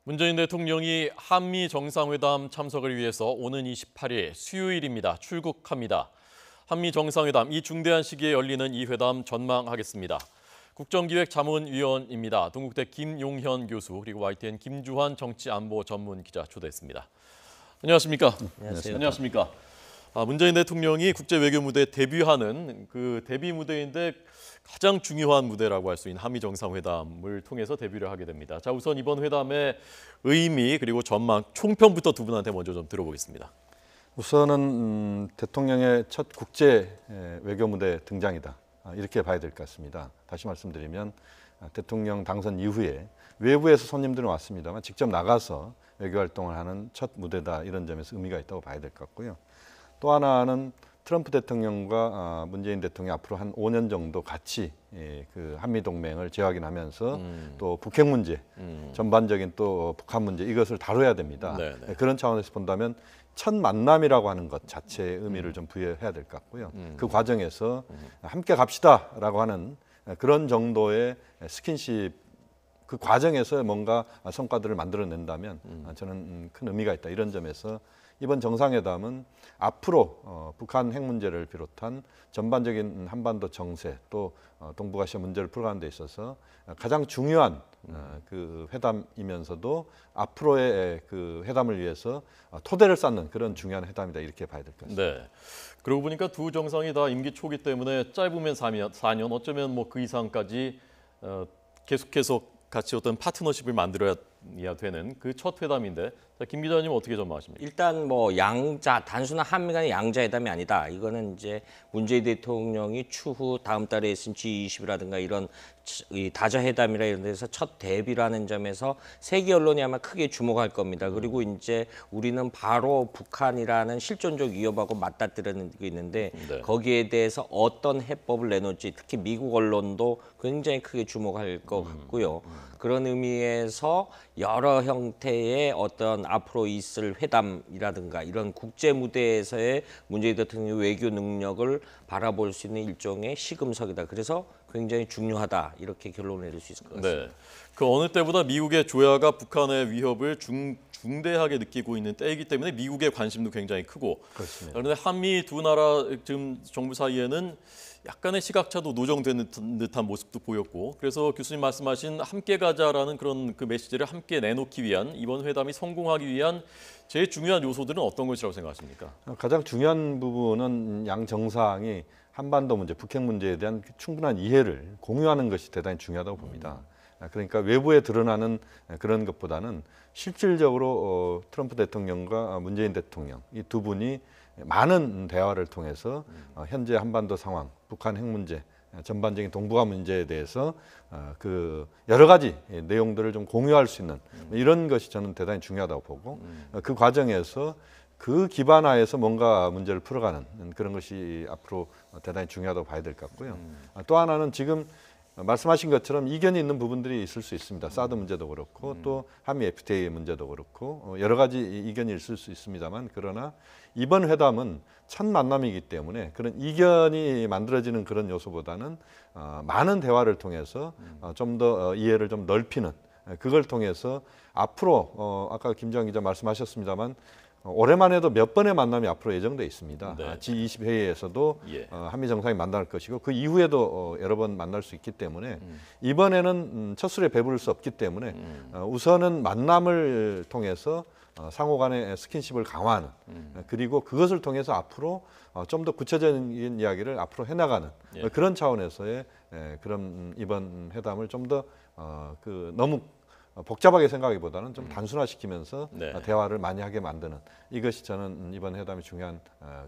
문재인 대통령이 한미 정상회담 참석을 위해서 오는 28일 수요일입니다. 출국합니다. 한미 정상회담 이 중대한 시기에 열리는 이 회담 전망하겠습니다. 국정기획자문위원입니다. 동국대 김용현 교수 그리고 YTN 김주환 정치안보 전문 기자 초대했습니다. 안녕하십니까? 안녕하세요. 안녕하십니까? 문재인 대통령이 국제 외교 무대에 데뷔하는 그 데뷔 무대인데 가장 중요한 무대라고 할 수 있는 한미 정상회담을 통해서 데뷔를 하게 됩니다. 자, 우선 이번 회담의 의미 그리고 전망 총평부터 두 분한테 먼저 좀 들어보겠습니다. 우선은 대통령의 첫 국제 외교 무대 등장이다. 이렇게 봐야 될 것 같습니다. 다시 말씀드리면 대통령 당선 이후에 외부에서 손님들은 왔습니다만 직접 나가서 외교 활동을 하는 첫 무대다. 이런 점에서 의미가 있다고 봐야 될 것 같고요. 또 하나는 트럼프 대통령과 문재인 대통령이 앞으로 한 5년 정도 같이 그 한미 동맹을 재확인하면서 또 북핵 문제, 전반적인 또 북한 문제 이것을 다뤄야 됩니다. 네네. 그런 차원에서 본다면 첫 만남이라고 하는 것 자체의 의미를 좀 부여해야 될 것 같고요. 그 과정에서 함께 갑시다라고 하는 그런 정도의 스킨십 그 과정에서 뭔가 성과들을 만들어낸다면 저는 큰 의미가 있다. 이런 점에서 이번 정상회담은 앞으로 북한 핵 문제를 비롯한 전반적인 한반도 정세 또 동북아시아 문제를 풀어가는 데 있어서 가장 중요한 그 회담이면서도 앞으로의 그 회담을 위해서 토대를 쌓는 그런 중요한 회담이다. 이렇게 봐야 될 것 같습니다. 네. 그러고 보니까 두 정상이 다 임기 초기 때문에 짧으면 4년 어쩌면 뭐 그 이상까지 계속해서 같이 어떤 파트너십을 만들어야 되는 그 첫 회담인데, 자, 김 기자님 어떻게 전망하십니까? 일단 뭐 단순한 한미 간의 양자회담이 아니다. 이거는 이제 문재인 대통령이 추후 다음 달에 있은 G20이라든가 이런 이 다자회담이라 이런 데서 첫 데뷔라는 점에서 세계 언론이 아마 크게 주목할 겁니다. 그리고 이제 우리는 바로 북한이라는 실존적 위협하고 맞닥뜨리고 있는데 네. 거기에 대해서 어떤 해법을 내놓을지 특히 미국 언론도 굉장히 크게 주목할 것 같고요. 그런 의미에서 여러 형태의 어떤 앞으로 있을 회담이라든가 이런 국제 무대에서의 문재인 대통령의 외교 능력을 바라볼 수 있는 일종의 시금석이다. 그래서 굉장히 중요하다. 이렇게 결론을 내릴 수 있을 것 같습니다. 네. 그 어느 때보다 미국의 조야가 북한의 위협을 중대하게 느끼고 있는 때이기 때문에 미국의 관심도 굉장히 크고. 그렇습니다. 그런데 한미 두 나라 지금 정부 사이에는 약간의 시각차도 노정되는 듯한 모습도 보였고, 그래서 교수님 말씀하신 함께 가자라는 그런 그 메시지를 함께 내놓기 위한 이번 회담이 성공하기 위한 제일 중요한 요소들은 어떤 것이라고 생각하십니까? 가장 중요한 부분은 양 정상이 한반도 문제, 북핵 문제에 대한 충분한 이해를 공유하는 것이 대단히 중요하다고 봅니다. 그러니까 외부에 드러나는 그런 것보다는 실질적으로 트럼프 대통령과 문재인 대통령 이 두 분이 많은 대화를 통해서 현재 한반도 상황, 북한 핵 문제, 전반적인 동북아 문제에 대해서 그 여러 가지 내용들을 좀 공유할 수 있는 이런 것이 저는 대단히 중요하다고 보고 그 과정에서 그 기반 하에서 뭔가 문제를 풀어가는 그런 것이 앞으로 대단히 중요하다고 봐야 될 것 같고요. 또 하나는 지금 말씀하신 것처럼 이견이 있는 부분들이 있을 수 있습니다. 사드 문제도 그렇고 또 한미 FTA 문제도 그렇고 여러 가지 이견이 있을 수 있습니다만 그러나 이번 회담은 첫 만남이기 때문에 그런 이견이 만들어지는 그런 요소보다는 많은 대화를 통해서 좀 더 이해를 좀 넓히는 그걸 통해서 앞으로 아까 김주환 기자 말씀하셨습니다만 올해만 해도 몇 번의 만남이 앞으로 예정돼 있습니다. 네. G20 회의에서도 예. 한미 정상이 만날 것이고 그 이후에도 여러 번 만날 수 있기 때문에 이번에는 첫 술에 배부를 수 없기 때문에 우선은 만남을 통해서 상호 간의 스킨십을 강화하는 그리고 그것을 통해서 앞으로 좀 더 구체적인 이야기를 앞으로 해나가는 예. 그런 차원에서의 그런 이번 회담을 좀 더 너무 복잡하게 생각하기보다는 좀 단순화시키면서 네. 대화를 많이 하게 만드는 이것이 저는 이번 회담이 중요한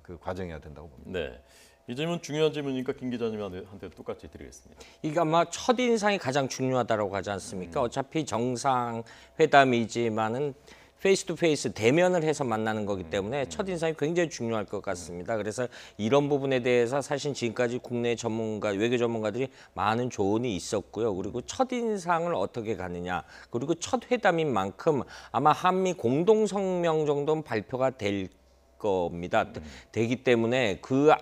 그 과정이어야 된다고 봅니다. 네. 이 질문 중요한 질문이니까 김 기자님한테 똑같이 드리겠습니다. 이게 아마 첫인상이 가장 중요하다고 하지 않습니까? 어차피 정상회담이지만은 페이스 투 페이스 대면을 해서 만나는 거기 때문에 첫인상이 굉장히 중요할 것 같습니다. 그래서 이런 부분에 대해서 사실 지금까지 국내 전문가, 외교 전문가들이 많은 조언이 있었고요. 그리고 첫인상을 어떻게 가느냐. 그리고 첫 회담인 만큼 아마 한미 공동성명 정도는 발표가 될 겁니다. 되기 때문에 그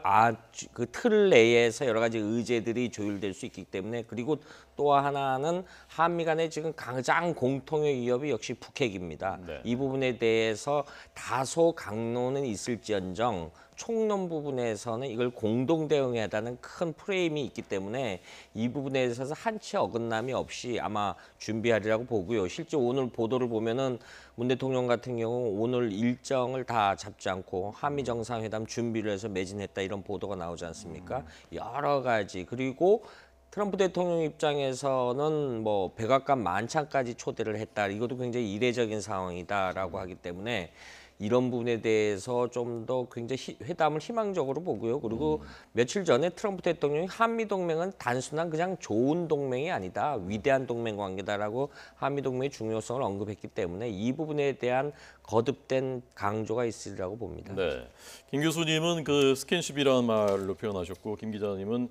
틀 내에서 여러 가지 의제들이 조율될 수 있기 때문에 그리고 또 하나는 한미 간의 지금 가장 공통의 위협이 역시 북핵입니다. 네. 이 부분에 대해서 다소 강론은 있을지언정 총론 부분에서는 이걸 공동 대응해야 한다는 큰 프레임이 있기 때문에 이 부분에 있어서 한치 어긋남이 없이 아마 준비하리라고 보고요. 실제 오늘 보도를 보면은 문 대통령 같은 경우 오늘 일정을 다 잡지 않고 한미 정상회담 준비를 해서 매진했다 이런 보도가 나오지 않습니까? 여러 가지 그리고 트럼프 대통령 입장에서는 뭐 백악관 만찬까지 초대를 했다. 이것도 굉장히 이례적인 상황이다라고 하기 때문에 이런 부분에 대해서 좀 더 굉장히 회담을 희망적으로 보고요. 그리고 며칠 전에 트럼프 대통령이 한미 동맹은 단순한 그냥 좋은 동맹이 아니다. 위대한 동맹 관계다라고 한미 동맹의 중요성을 언급했기 때문에 이 부분에 대한 거듭된 강조가 있으리라고 봅니다. 네. 김 교수님은 그 스킨십이라는 말로 표현하셨고 김 기자님은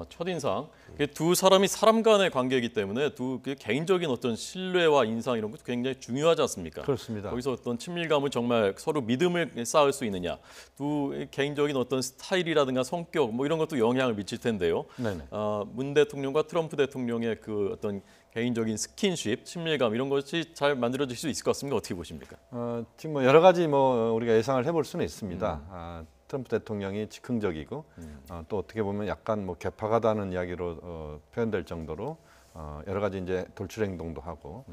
첫인상. 두 사람이 사람 간의 관계이기 때문에 두 개인적인 어떤 신뢰와 인상 이런 것도 굉장히 중요하지 않습니까? 그렇습니다. 거기서 어떤 친밀감을 정말 서로 믿음을 쌓을 수 있느냐. 두 개인적인 어떤 스타일이라든가 성격 뭐 이런 것도 영향을 미칠 텐데요. 네네. 문 대통령과 트럼프 대통령의 그 어떤 개인적인 스킨십, 친밀감 이런 것이 잘 만들어질 수 있을 것 같습니다. 어떻게 보십니까? 지금 뭐 여러 가지 뭐 우리가 예상을 해볼 수는 있습니다. 트럼프 대통령이 즉흥적이고 또 어떻게 보면 약간 뭐 개파가다는 이야기로 표현될 정도로 여러 가지 이제 돌출 행동도 하고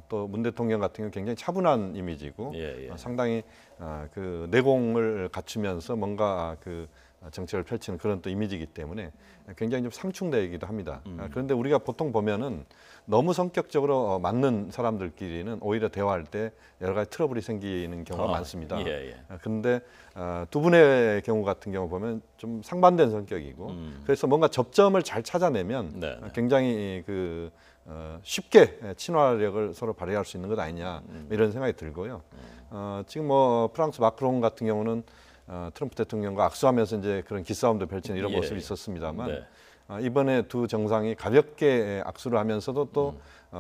또 문 대통령 같은 경우 굉장히 차분한 이미지고 예, 예. 상당히 그 내공을 갖추면서 뭔가 그 정책을 펼치는 그런 또 이미지이기 때문에 굉장히 좀 상충되기도 합니다. 그런데 우리가 보통 보면은 너무 성격적으로 맞는 사람들끼리는 오히려 대화할 때 여러 가지 트러블이 생기는 경우가 많습니다. 예, 예. 그런데 두 분의 경우 같은 경우 보면 좀 상반된 성격이고 그래서 뭔가 접점을 잘 찾아내면 네, 네. 굉장히 그 쉽게 친화력을 서로 발휘할 수 있는 것 아니냐 이런 생각이 들고요. 지금 뭐 프랑스 마크롱 같은 경우는 트럼프 대통령과 악수하면서 이제 그런 기싸움도 펼치는 이런 예. 모습이 있었습니다만 네. 이번에 두 정상이 가볍게 악수를 하면서도 또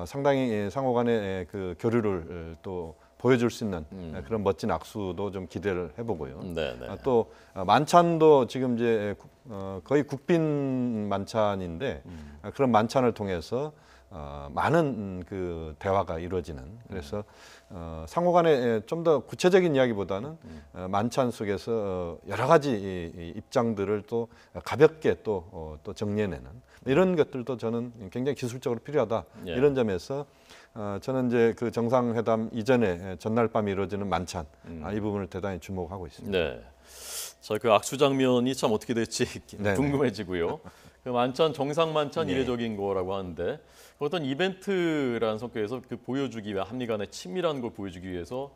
상당히 상호간의 그 교류를 또 보여줄 수 있는 그런 멋진 악수도 좀 기대를 해보고요. 네, 네. 또 만찬도 지금 이제 거의 국빈 만찬인데 그런 만찬을 통해서 많은 그 대화가 이루어지는 그래서 상호간에 좀 더 구체적인 이야기보다는 만찬 속에서 여러 가지 입장들을 또 가볍게 또 정리해내는 이런 것들도 저는 굉장히 기술적으로 필요하다 예. 이런 점에서 저는 이제 그 정상회담 이전에 전날 밤에 이루어지는 만찬 이 부분을 대단히 주목하고 있습니다. 네. 자, 그 악수 장면이 참 어떻게 될지 네네. 궁금해지고요. 그 만찬 정상 만찬 네. 이례적인 거라고 하는데 어떤 이벤트라는 성격에서 그 보여주기 위해 한미 간의 친밀한 걸 보여주기 위해서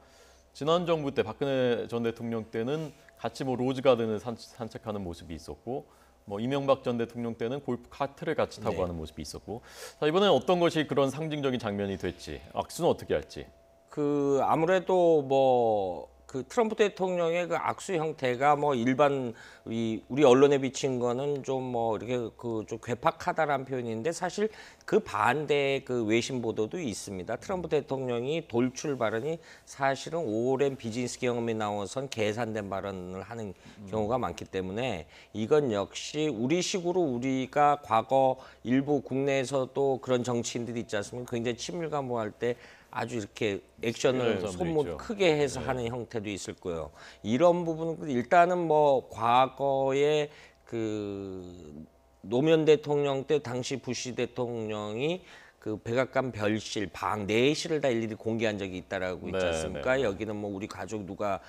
지난 정부 때 박근혜 전 대통령 때는 같이 뭐 로즈 가든을 산책하는 모습이 있었고 뭐 이명박 전 대통령 때는 골프 카트를 같이 타고 네. 가는 모습이 있었고 자, 이번에는 어떤 것이 그런 상징적인 장면이 될지 악수는 어떻게 할지. 그 아무래도 뭐 그 트럼프 대통령의 그 악수 형태가 뭐 일반 우리 언론에 비친 거는 좀 뭐 이렇게 그 좀 괴팍하다라는 표현인데 사실 그 반대의 그 외신 보도도 있습니다. 트럼프 대통령이 돌출 발언이 사실은 오랜 비즈니스 경험이 나와선 계산된 발언을 하는 경우가 많기 때문에 이건 역시 우리식으로 우리가 과거 일부 국내에서도 그런 정치인들이 있지 않습니까? 굉장히 친밀감을 할 때 아주 이렇게 액션을 사람도 손목 있죠. 크게 해서 하는 형태도 있을 거예요. 이런 부분은 일단은 뭐 과거에 그 노무현 대통령 때 당시 부시 대통령이 그 백악관 별실 방 내실을 다 일일이 공개한 적이 있다라고 있지 네, 않습니까? 네. 여기는 뭐 우리 가족 누가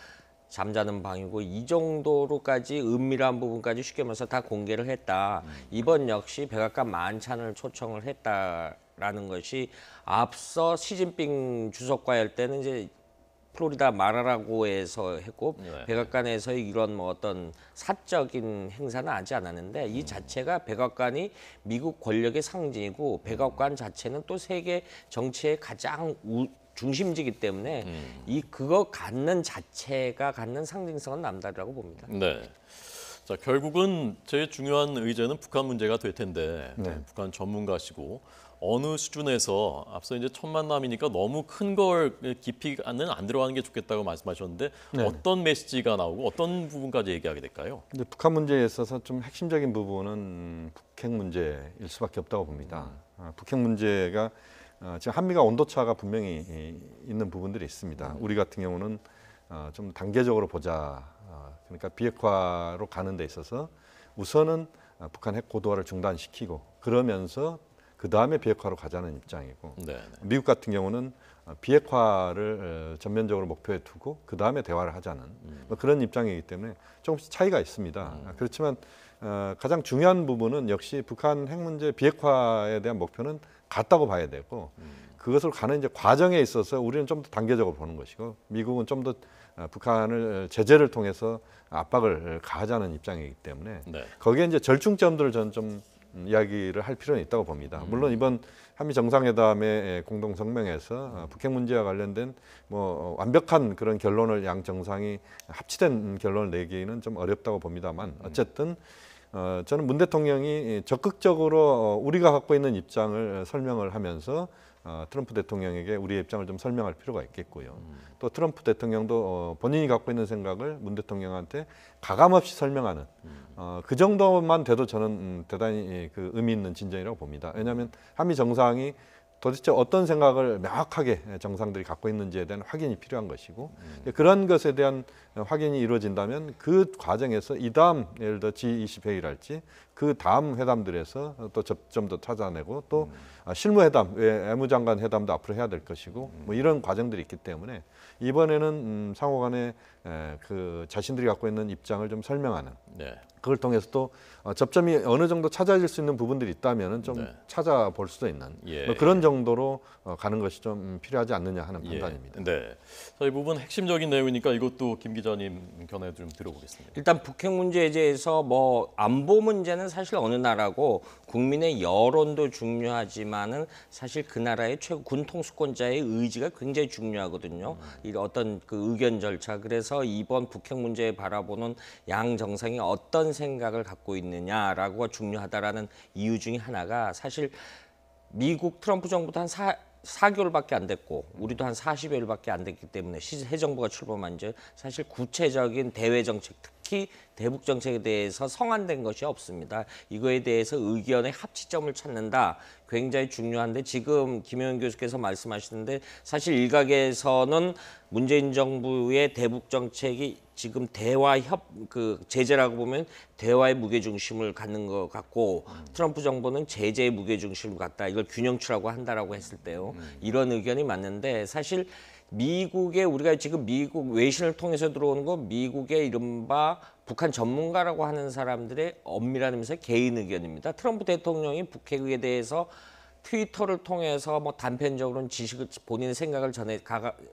잠자는 방이고 이 정도로까지 은밀한 부분까지 쉽게 말해서 다 공개를 했다. 이번 역시 백악관 만찬을 초청을 했다라는 것이 앞서 시진핑 주석과 할 때는 이제 플로리다 마라라고에서 했고 네. 백악관에서 이런 뭐 어떤 사적인 행사는 하지 않았는데 이 자체가 백악관이 미국 권력의 상징이고 백악관 자체는 또 세계 정치의 가장 중심지기 때문에 이 그거 갖는 자체가 갖는 상징성은 남다르다고 봅니다. 네. 자, 결국은 제일 중요한 의제는 북한 문제가 될 텐데 네. 북한 전문가시고 어느 수준에서 앞서 이제 첫 만남이니까 너무 큰 걸 깊이는 안 들어가는 게 좋겠다고 말씀하셨는데 네. 어떤 메시지가 나오고 어떤 부분까지 얘기하게 될까요? 근데 북한 문제에 있어서 좀 핵심적인 부분은 북핵 문제일 수밖에 없다고 봅니다. 북핵 문제가 지금 한미가 온도차가 분명히 있는 부분들이 있습니다. 우리 같은 경우는 좀 단계적으로 보자. 그러니까 비핵화로 가는 데 있어서 우선은 북한 핵 고도화를 중단시키고 그러면서 그 다음에 비핵화로 가자는 입장이고 네. 미국 같은 경우는 비핵화를 전면적으로 목표에 두고 그 다음에 대화를 하자는 뭐 그런 입장이기 때문에 조금씩 차이가 있습니다. 그렇지만 가장 중요한 부분은 역시 북한 핵 문제 비핵화에 대한 목표는 같다고 봐야 되고 그것을 가는 이제 과정에 있어서 우리는 좀 더 단계적으로 보는 것이고 미국은 좀 더 북한을 제재를 통해서 압박을 가하자는 입장이기 때문에 네. 거기에 이제 절충점들을 저는 좀 이야기를 할 필요는 있다고 봅니다. 물론 이번 한미 정상회담의 공동 성명에서 북핵 문제와 관련된 뭐 완벽한 그런 결론을 양 정상이 합치된 결론을 내기는 좀 어렵다고 봅니다만 어쨌든 저는 문 대통령이 적극적으로 우리가 갖고 있는 입장을 설명을 하면서 트럼프 대통령에게 우리의 입장을 좀 설명할 필요가 있겠고요. 또 트럼프 대통령도 본인이 갖고 있는 생각을 문 대통령한테 가감없이 설명하는 그 정도만 돼도 저는 대단히 그 의미 있는 진전이라고 봅니다. 왜냐하면 한미 정상이 도대체 어떤 생각을 명확하게 정상들이 갖고 있는지에 대한 확인이 필요한 것이고 그런 것에 대한 확인이 이루어진다면 그 과정에서 이 다음 예를 들어 G20 회의랄지 그 다음 회담들에서 또 접점도 찾아내고 또 실무회담, 외무장관 회담도 앞으로 해야 될 것이고 뭐 이런 과정들이 있기 때문에 이번에는 상호간에 그 자신들이 갖고 있는 입장을 좀 설명하는 네. 그걸 통해서 또 접점이 어느 정도 찾아질 수 있는 부분들이 있다면 좀 네. 찾아볼 수도 있는 예. 뭐 그런 정도로 가는 것이 좀 필요하지 않느냐 하는 판단입니다. 예. 네. 자, 이 부분 핵심적인 내용이니까 이것도 김 기자님 견해 좀 들어보겠습니다. 일단 북핵 문제에 대해서 뭐 안보 문제는 사실 어느 나라고 국민의 여론도 중요하지만은 사실 그 나라의 최고 군 통수권자의 의지가 굉장히 중요하거든요. 이 어떤 그 의견 절차. 그래서 이번 북핵 문제에 바라보는 양 정상이 어떤 생각을 갖고 있느냐라고가 중요하다라는 이유 중에 하나가 사실 미국 트럼프 정부도 한 4개월밖에 안 됐고 우리도 한 40여일밖에 안 됐기 때문에 새 정부가 출범한 지 사실 구체적인 대외 정책 특히 대북 정책에 대해서 성안된 것이 없습니다. 이거에 대해서 의견의 합치점을 찾는다. 굉장히 중요한데 지금 김영현 교수께서 말씀하시는데 사실 일각에서는 문재인 정부의 대북 정책이 지금 대화 제재라고 보면 대화의 무게중심을 갖는 것 같고 트럼프 정부는 제재의 무게중심을 갖다 이걸 균형추라고 한다라고 했을 때요. 이런 의견이 맞는데 사실 미국의 우리가 지금 미국 외신을 통해서 들어오는 거 미국의 이른바 북한 전문가라고 하는 사람들의 엄밀한 의미에서 개인 의견입니다. 트럼프 대통령이 북핵에 대해서 트위터를 통해서 뭐 단편적으로는 지식을 본인의 생각을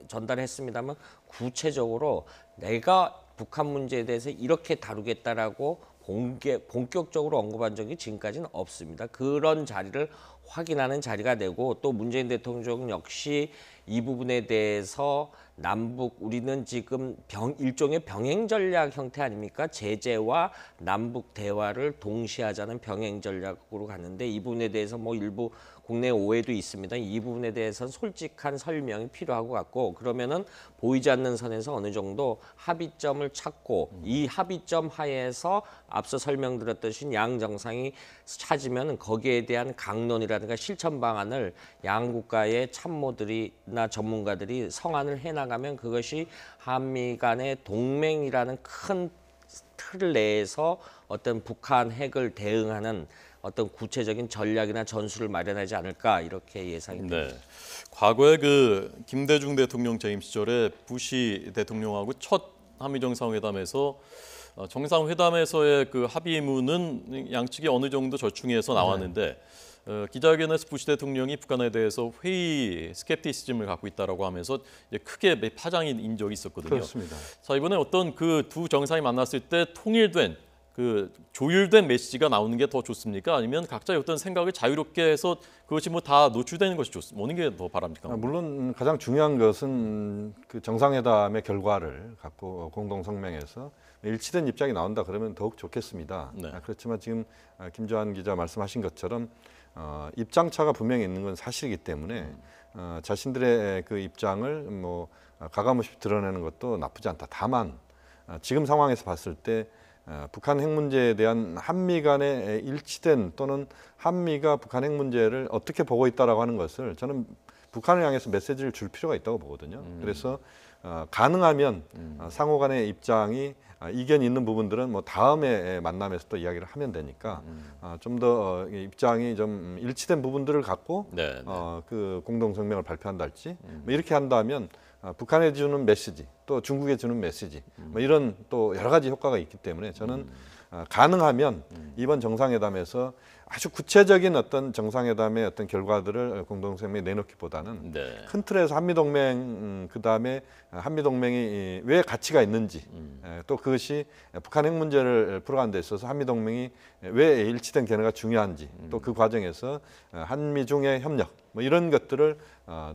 전달했습니다만 구체적으로 내가 북한 문제에 대해서 이렇게 다루겠다라고 본격적으로 언급한 적이 지금까지는 없습니다. 그런 자리를 확인하는 자리가 되고 또 문재인 대통령 역시 이 부분에 대해서 남북 우리는 지금 일종의 병행 전략 형태 아닙니까? 제재와 남북 대화를 동시에 하자는 병행 전략으로 갔는데 이 부분에 대해서 뭐 일부 국내 오해도 있습니다. 이 부분에 대해서는 솔직한 설명이 필요한 것 같고 그러면은 보이지 않는 선에서 어느 정도 합의점을 찾고 이 합의점 하에서 앞서 설명드렸듯이 양 정상이 찾으면 거기에 대한 강론이라든가 실천 방안을 양 국가의 참모들이나 전문가들이 성안을 해나가면 그것이 한미 간의 동맹이라는 큰 틀 내에서 어떤 북한 핵을 대응하는 어떤 구체적인 전략이나 전술을 마련하지 않을까 이렇게 예상이 됩니다. 네. 과거에 그 김대중 대통령 재임 시절에 부시 대통령하고 첫 한미 정상회담에서 정상회담에서의 그 합의문은 양측이 어느 정도 절충해서 나왔는데 기자회견에서 부시 대통령이 북한에 대해서 회의 스캡티시즘을 갖고 있다라고 하면서 이제 크게 파장이 인 적이 있었거든요. 그렇습니다. 자, 이번에 어떤 그 두 정상이 만났을 때 통일된 그 조율된 메시지가 나오는 게 더 좋습니까? 아니면 각자의 어떤 생각을 자유롭게 해서 그것이 뭐 다 노출되는 것이 좋습니까? 어느 게 더 바랍니까? 물론 가장 중요한 것은 그 정상회담의 결과를 갖고 공동 성명에서 일치된 입장이 나온다 그러면 더욱 좋겠습니다. 네. 그렇지만 지금 김조한 기자 말씀하신 것처럼 입장 차가 분명히 있는 건 사실이기 때문에 자신들의 그 입장을 뭐 가감없이 드러내는 것도 나쁘지 않다. 다만 지금 상황에서 봤을 때 북한 핵 문제에 대한 한미 간의 일치된 또는 한미가 북한 핵 문제를 어떻게 보고 있다라고 하는 것을 저는 북한을 향해서 메시지를 줄 필요가 있다고 보거든요. 그래서 가능하면 상호 간의 입장이 이견이 있는 부분들은 뭐 다음에 만남에서 또 이야기를 하면 되니까 좀 더 입장이 좀 일치된 부분들을 갖고 네, 네. 그 공동 성명을 발표한달지 뭐 이렇게 한다면 북한에 주는 메시지 또 중국에 주는 메시지 뭐 이런 또 여러 가지 효과가 있기 때문에 저는 가능하면 이번 정상회담에서 아주 구체적인 어떤 정상회담의 어떤 결과들을 공동성명에 내놓기보다는 네. 큰 틀에서 한미동맹 그다음에 한미동맹이 왜 가치가 있는지 또 그것이 북한 핵 문제를 풀어가는 데 있어서 한미동맹이 왜 일치된 견해가 중요한지 또 그 과정에서 한미중의 협력 뭐 이런 것들을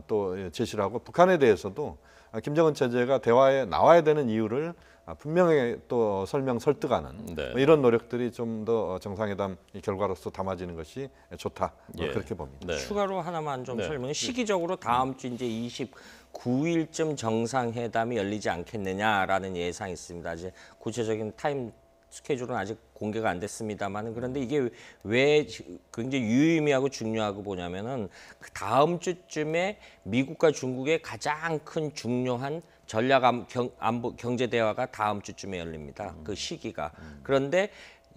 또 제시를 하고 북한에 대해서도 김정은 체제가 대화에 나와야 되는 이유를 분명히 또 설득하는 네. 뭐 이런 노력들이 좀 더 정상회담 결과로서 담아지는 것이 좋다 뭐 예. 그렇게 봅니다. 네. 추가로 하나만 좀 네. 설명해. 시기적으로 다음 주 이제 29일쯤 정상회담이 열리지 않겠느냐라는 예상이 있습니다. 이제 구체적인 타임 스케줄은 아직 공개가 안 됐습니다만 그런데 이게 왜 굉장히 유의미하고 중요하고 뭐냐면은 그 다음 주쯤에 미국과 중국의 가장 큰 중요한 전략 안보 경제 대화가 다음 주쯤에 열립니다. 그 시기가. 그런데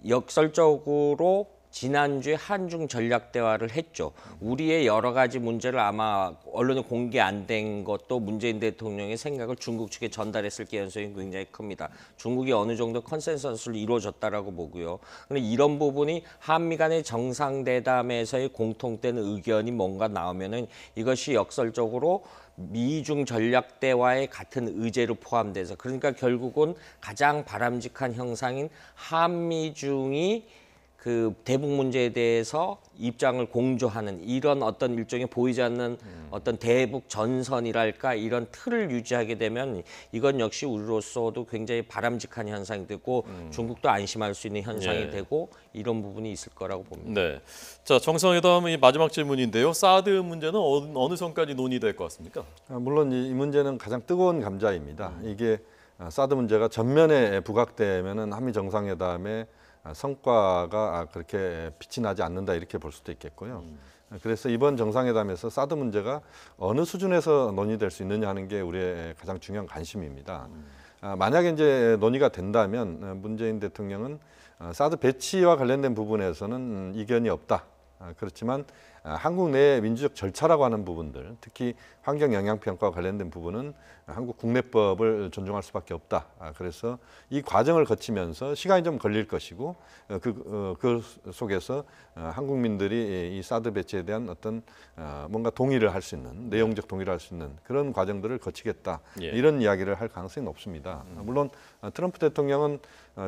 역설적으로 지난주에 한중 전략 대화를 했죠. 우리의 여러 가지 문제를 아마 언론에 공개 안 된 것도 문재인 대통령의 생각을 중국 측에 전달했을 가능성이 굉장히 큽니다. 중국이 어느 정도 컨센서스를 이루어졌다라고 보고요. 그런데 이런 부분이 한미 간의 정상회담에서의 공통된 의견이 뭔가 나오면은 이것이 역설적으로 미중 전략 대화의 같은 의제로 포함돼서 그러니까 결국은 가장 바람직한 형상인 한미중이 그 대북 문제에 대해서 입장을 공조하는 이런 어떤 일종의 보이지 않는 어떤 대북 전선이랄까 이런 틀을 유지하게 되면 이건 역시 우리로서도 굉장히 바람직한 현상이 되고 중국도 안심할 수 있는 현상이 예. 되고 이런 부분이 있을 거라고 봅니다. 네. 자, 정상회담의 마지막 질문인데요. 사드 문제는 어느 선까지 논의될 것 같습니까? 물론 이 문제는 가장 뜨거운 감자입니다. 이게 사드 문제가 전면에 부각되면은 한미 정상회담에 성과가 그렇게 빛이 나지 않는다 이렇게 볼 수도 있겠고요. 그래서 이번 정상회담에서 사드 문제가 어느 수준에서 논의될 수 있느냐 하는 게 우리의 가장 중요한 관심입니다. 만약에 이제 논의가 된다면 문재인 대통령은 사드 배치와 관련된 부분에서는 이견이 없다. 그렇지만 한국 내 민주적 절차라고 하는 부분들, 특히 환경 영향 평가와 관련된 부분은 한국 국내법을 존중할 수밖에 없다. 그래서 이 과정을 거치면서 시간이 좀 걸릴 것이고 그 속에서 한국민들이 이 사드 배치에 대한 어떤 뭔가 동의를 할 수 있는 내용적 동의를 할 수 있는 그런 과정들을 거치겠다. 예. 이런 이야기를 할 가능성이 높습니다. 물론 트럼프 대통령은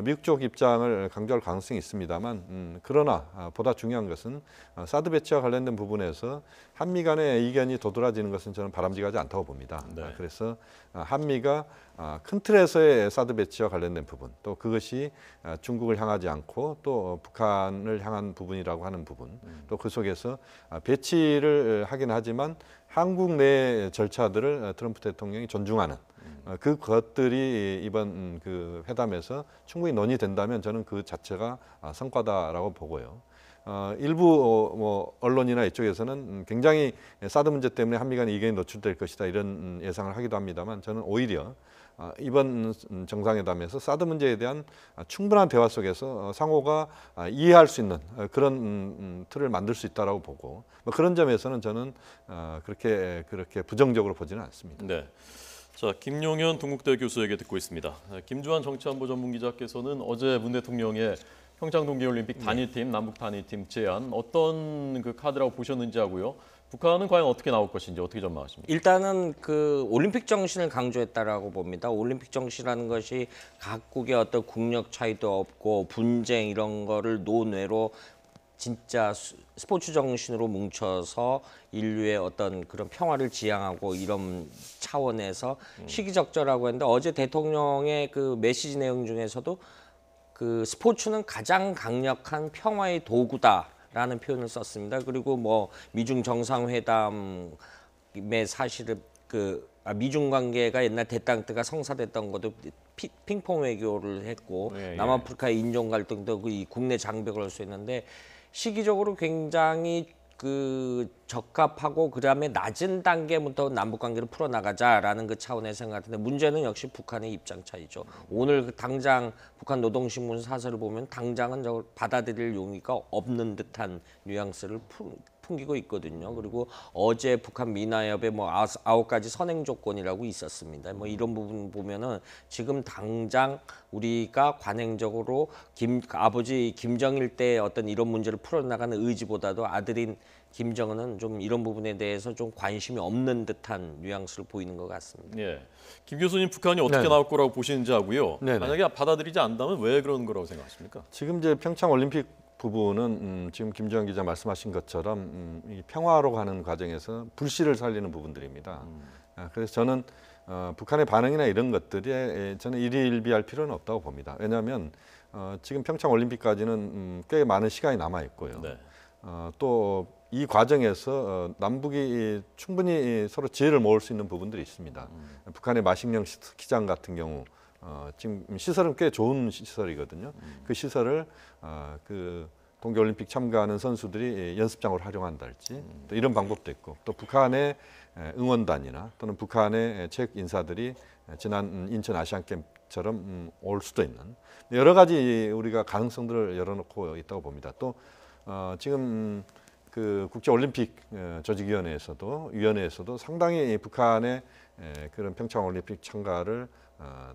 미국 쪽 입장을 강조할 가능성이 있습니다만 그러나 보다 중요한 것은 사드 배치와 관련된 부분에서 한미 간의 이견이 도드라지는 것은 저는 바람직하지 않다고 봅니다. 네. 그래서 한미가 큰 틀에서의 사드 배치와 관련된 부분 또 그것이 중국을 향하지 않고 또 북한을 향한 부분이라고 하는 부분 또 그 속에서 배치를 하긴 하지만 한국 내 절차들을 트럼프 대통령이 존중하는 그 것들이 이번 그 회담에서 충분히 논의된다면 저는 그 자체가 성과다라고 보고요. 일부 뭐 언론이나 이쪽에서는 굉장히 사드 문제 때문에 한미 간의 이견이 노출될 것이다 이런 예상을 하기도 합니다만 저는 오히려 이번 정상회담에서 사드 문제에 대한 충분한 대화 속에서 상호가 이해할 수 있는 그런 틀을 만들 수 있다라고 보고 뭐 그런 점에서는 저는 그렇게 부정적으로 보지는 않습니다. 네. 자, 김용현 동국대 교수에게 듣고 있습니다. 김주환 정치안보 전문기자께서는 어제 문 대통령의 평창 동계올림픽 단일팀, 남북 단일팀 제안 어떤 그 카드라고 보셨는지 하고요. 북한은 과연 어떻게 나올 것인지 어떻게 전망하십니까? 일단은 그 올림픽 정신을 강조했다라고 봅니다. 올림픽 정신이라는 것이 각국의 어떤 국력 차이도 없고 분쟁 이런 거를 논외로 진짜 스포츠 정신으로 뭉쳐서 인류의 어떤 그런 평화를 지향하고 이런 차원에서 시기적절하고 했는데 어제 대통령의 그 메시지 내용 중에서도 그 스포츠는 가장 강력한 평화의 도구다라는 표현을 썼습니다. 그리고 뭐 미중 정상회담의 사실을 그 미중 관계가 옛날 대땅 때가 성사됐던 것도 핑퐁 외교를 했고 예, 예. 남아프리카의 인종 갈등도 이 국내 장벽을 할 수 있는데 시기적으로 굉장히 그 적합하고 그다음에 낮은 단계부터 남북 관계를 풀어 나가자라는 그 차원의 생각 같은데 문제는 역시 북한의 입장 차이죠. 오늘 당장 북한 노동신문 사설을 보면 당장은 저걸 받아들일 용의가 없는 듯한 뉘앙스를 풍기고 있거든요. 그리고 어제 북한 미나협에 뭐 9가지 선행 조건이라고 있었습니다. 뭐 이런 부분 보면은 지금 당장 우리가 관행적으로 아버지 김정일 때 어떤 이런 문제를 풀어나가는 의지보다도 아들인 김정은은 좀 이런 부분에 대해서 좀 관심이 없는 듯한 뉘앙스를 보이는 것 같습니다. 예. 김 교수님 북한이 어떻게 네. 나올 거라고 보시는지 하고요. 네네. 만약에 받아들이지 않는다면 왜 그런 거라고 생각하십니까? 지금 이제 평창 올림픽 부분은 지금 김주환 기자 말씀하신 것처럼 이 평화로 가는 과정에서 불씨를 살리는 부분들입니다. 그래서 저는 북한의 반응이나 이런 것들에 저는 일희일비할 필요는 없다고 봅니다. 왜냐하면 지금 평창 올림픽까지는 꽤 많은 시간이 남아 있고요. 네. 또 이 과정에서 남북이 충분히 서로 지혜를 모을 수 있는 부분들이 있습니다. 북한의 마식령 스키장 같은 경우 지금 시설은 꽤 좋은 시설이거든요. 그 시설을 그 동계올림픽 참가하는 선수들이 연습장으로 활용한달지 또 이런 방법도 있고 또 북한의 응원단이나 또는 북한의 체육 인사들이 지난 인천 아시안게임처럼 올 수도 있는 여러 가지 우리가 가능성들을 열어놓고 있다고 봅니다. 또 지금 그 국제올림픽 조직위원회에서도 상당히 북한의 그런 평창올림픽 참가를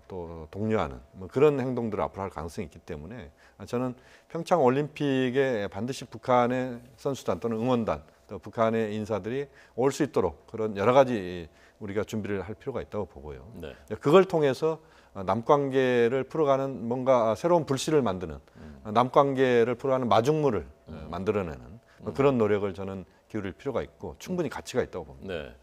또 독려하는 뭐 그런 행동들을 앞으로 할 가능성이 있기 때문에 저는 평창올림픽에 반드시 북한의 선수단 또는 응원단 또 북한의 인사들이 올 수 있도록 그런 여러 가지 우리가 준비를 할 필요가 있다고 보고요. 네. 그걸 통해서 남관계를 풀어가는 뭔가 새로운 불씨를 만드는 남관계를 풀어가는 마중물을 만들어내는 뭐 그런 노력을 저는 기울일 필요가 있고 충분히 가치가 있다고 봅니다. 네.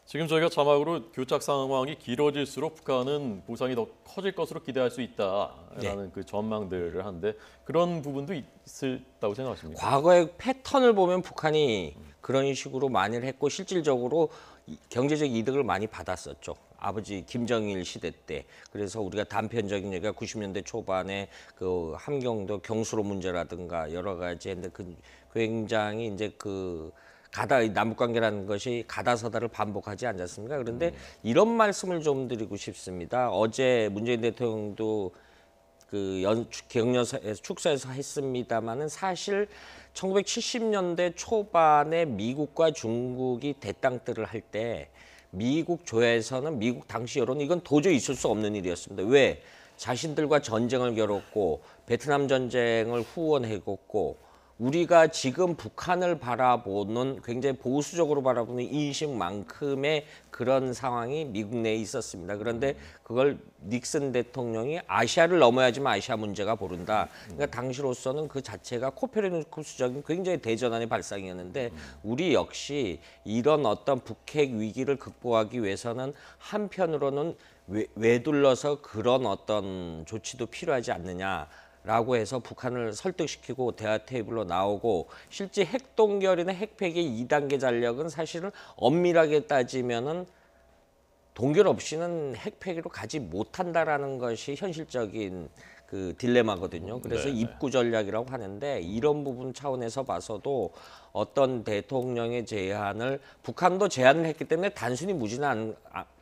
지금 저희가 자막으로 교착 상황이 길어질수록 북한은 보상이 더 커질 것으로 기대할 수 있다라는 그 전망들을 하는데 그런 부분도 있을다고 생각하십니까? 과거의 패턴을 보면 북한이 그런 식으로 많이 했고 실질적으로 경제적 이득을 많이 받았었죠. 아버지 김정일 시대 때. 그래서 우리가 단편적인 얘기가 90년대 초반에 그 함경도 경수로 문제라든가 여러 가지 했는데 그 굉장히 이제 그 남북 관계라는 것이 가다서다를 반복하지 않았습니까? 그런데 이런 말씀을 좀 드리고 싶습니다. 어제 문재인 대통령도 그 격려사에서 축사에서 했습니다마는 사실 1970년대 초반에 미국과 중국이 대땅들을 할 때 미국 조야에서는 미국 당시 여론은 이건 도저히 있을 수 없는 일이었습니다. 왜? 자신들과 전쟁을 겨뤘고 베트남 전쟁을 후원했고 우리가 지금 북한을 바라보는 굉장히 보수적으로 바라보는 인식만큼의 그런 상황이 미국 내에 있었습니다. 그런데 그걸 닉슨 대통령이 아시아를 넘어야지만 아시아 문제가 보른다. 그러니까 당시로서는 그 자체가 코페르니쿠스적인 굉장히 대전환의 발상이었는데 우리 역시 이런 어떤 북핵 위기를 극복하기 위해서는 한편으로는 외둘러서 그런 어떤 조치도 필요하지 않느냐. 라고 해서 북한을 설득시키고 대화 테이블로 나오고 실제 핵동결이나 핵폐기의 2단계 전략은 사실은 엄밀하게 따지면은 동결 없이는 핵폐기로 가지 못한다라는 것이 현실적인 그 딜레마거든요. 그래서 입구 전략이라고 하는데 이런 부분 차원에서 봐서도 어떤 대통령의 제안을 북한도 제안을 했기 때문에 단순히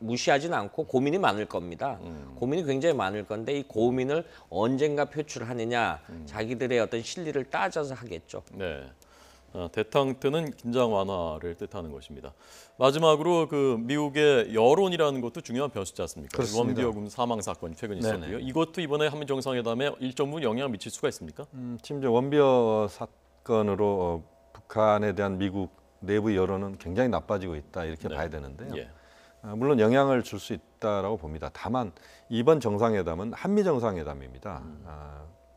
무시하지는 않고 고민이 많을 겁니다. 고민이 굉장히 많을 건데 이 고민을 언젠가 표출하느냐 자기들의 어떤 실리를 따져서 하겠죠. 네. 대탕트는 긴장 완화를 뜻하는 것입니다. 마지막으로 그 미국의 여론이라는 것도 중요한 변수지 않습니까? 그렇습니다. 원비어금 사망 사건이 최근 있었고요. 네네. 이것도 이번에 한미 정상회담에 일정 부분 영향을 미칠 수가 있습니까? 지금 이제 원비어 사건으로 북한에 대한 미국 내부 여론은 굉장히 나빠지고 있다 이렇게 봐야 되는데요. 예. 물론 영향을 줄 수 있다라고 봅니다. 다만 이번 정상회담은 한미 정상회담입니다.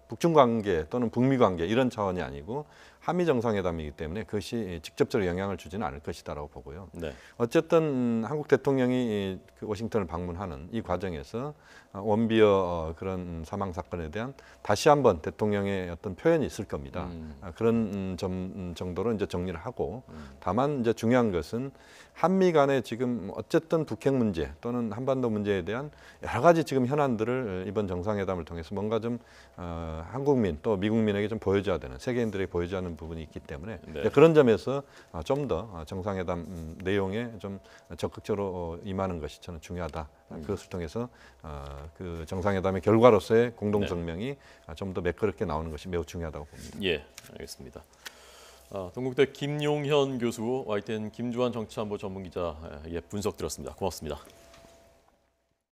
북중 관계 또는 북미 관계 이런 차원이 아니고 한미 정상회담이기 때문에 그것이 직접적으로 영향을 주지는 않을 것이다라고 보고요. 네. 어쨌든 한국 대통령이 그 워싱턴을 방문하는 이 과정에서 원비어 그런 사망 사건에 대한 다시 한번 대통령의 어떤 표현이 있을 겁니다. 그런 점 정도로 이제 정리를 하고 다만 이제 중요한 것은 한미 간에 지금 어쨌든 북핵 문제 또는 한반도 문제에 대한 여러 가지 지금 현안들을 이번 정상회담을 통해서 뭔가 좀 한국민 또 미국민에게 좀 보여줘야 되는 세계인들에게 보여줘야 하는 부분이 있기 때문에 네. 그런 점에서 좀 더 정상회담 내용에 좀 적극적으로 임하는 것이 저는 중요하다. 그것을 통해서 그 정상회담의 결과로서의 공동 성명이 좀 더 매끄럽게 나오는 것이 매우 중요하다고 봅니다. 예, 알겠습니다. 동국대 김용현 교수, YTN 김주환 정치안보 전문기자 예, 분석 들었습니다. 고맙습니다.